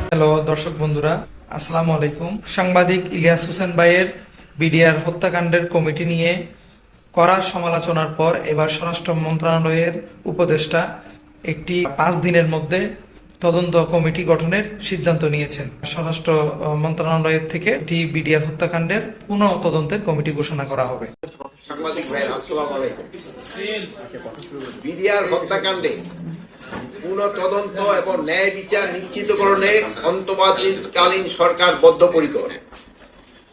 Hello দর্শক বন্ধুরা, আসসালামু আলাইকুম। সাংবাদিক ইলিয়াস হোসেন ভাইয়ের বিডিআর হত্যাকাণ্ডের কমিটি নিয়ে কড়া সমালোচনার পর এবার স্বরাষ্ট্র মন্ত্রণালয়ের উপদেষ্টা একটি 5 দিনের মধ্যে তদন্ত কমিটি গঠনের সিদ্ধান্ত নিয়েছেন। স্বরাষ্ট্র মন্ত্রণালয়ের থেকে একটি বিডিআর হত্যাকাণ্ডের পুনঃ তদন্তের কমিটি ঘোষণা করা হবে। সাংবাদিক ভাই আসসালামু আলাইকুম। বিডিআর হত্যাকাণ্ডে পুনঃ তদন্ত এবং ন্যায় বিচার নিশ্চিতকরণে অন্তর্বর্তীকালীন সরকার বদ্ধপরিকর।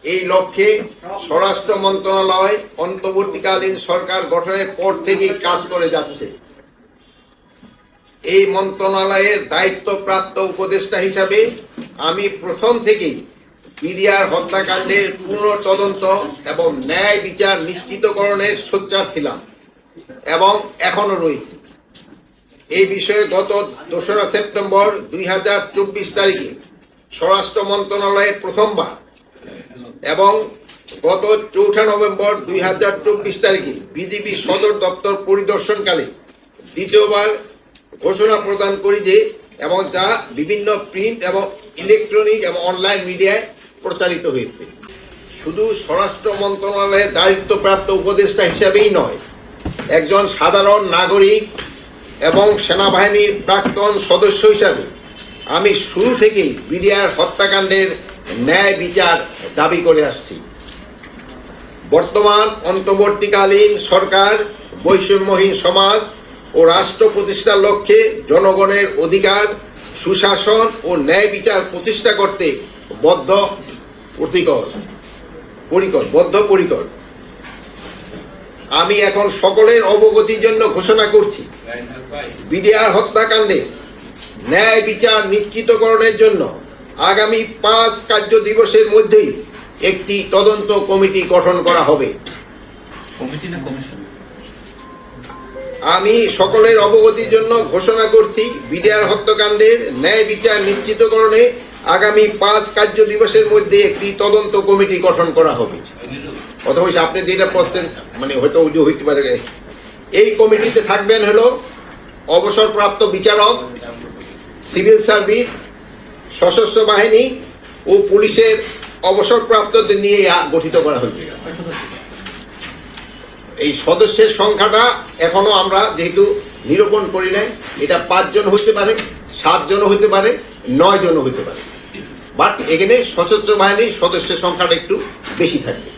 এই লক্ষ্যে স্বরাষ্ট্র মন্ত্রণালয় অন্তর্বর্তীকালীন সরকার গঠনের পর থেকেই কাজ করে যাচ্ছে। এই মন্ত্রণালয়ের দায়িত্বপ্রাপ্ত উপদেষ্টা হিসাবে আমি প্রথম থেকেই বিডিআর হত্যাকাণ্ডের পুনঃ তদন্ত এবং ন্যায় বিচার নিশ্চিতকরণের সোচ্চার ছিলাম এবং এখনো রয়েছে। এই বিষয়ে গত 2রা সেপ্টেম্বর 2024 তারিখে স্বরাষ্ট্র মন্ত্রণালয়ে প্রথমবার এবং গত 4 নভেম্বর 2024 তারিখে বিজিবি সদর দপ্তর পরিদর্শনকালে দ্বিতীয়বার ঘোষণা প্রদান করি যে এবং যা বিভিন্ন প্রিন্ট এবং ইলেকট্রনিক এবং অনলাইন মিডিয়ায় প্রচারিত হয়েছে। শুধু স্বরাষ্ট্র মন্ত্রণালয়ের দায়িত্বপ্রাপ্ত উপদেষ্টা হিসাবেই নয়, একজন সাধারণ নাগরিক এবং সেনাবাহিনীর প্রাক্তন সদস্য হিসাবে আমি শুরু থেকেই বিডিআর হত্যাকাণ্ডের ন্যায় বিচার দাবি করে আসছি। বর্তমান অন্তর্বর্তীকালীন সরকার বৈষম্যহীন সমাজ ও রাষ্ট্র প্রতিষ্ঠার লক্ষ্যে জনগণের অধিকার, সুশাসন ও ন্যায় বিচার প্রতিষ্ঠা করতে বদ্ধপরিকর। আমি এখন সকলের অবগতির জন্য ঘোষণা করছি, বিডিআর হত্যাকাণ্ডে ন্যায় বিচার নিশ্চিতকরণের জন্য আগামী 5 কার্য দিবসের মধ্যেই একটি তদন্ত কমিটি গঠন করা হবে। আমি সকলের অবগতির জন্য ঘোষণা করছি, বিডিআর হত্যাকাণ্ডের ন্যায় বিচার নিশ্চিতকরণে আগামী 5 কার্য দিবসের মধ্যে একটি তদন্ত কমিটি গঠন করা হবে। অথবা আপনি যেটা পড়তেন হয়তো হইতে পারে। এই কমিটিতে থাকবেন হলো অবসরপ্রাপ্ত বিচারক, সিভিল সার্ভিস, সশস্ত্র বাহিনী ও পুলিশের অবসরপ্রাপ্তদের নিয়ে গঠিত করা হয়েছে। এই সদস্যের সংখ্যাটা এখনো আমরা যেহেতু নিরূপণ করি নাই, এটা 5 জন হতে পারে, 7 জন হতে পারে, 9 জন হতে পারে, বাট এখানে সশস্ত্র বাহিনীর সদস্যের সংখ্যাটা একটু বেশি থাকবে।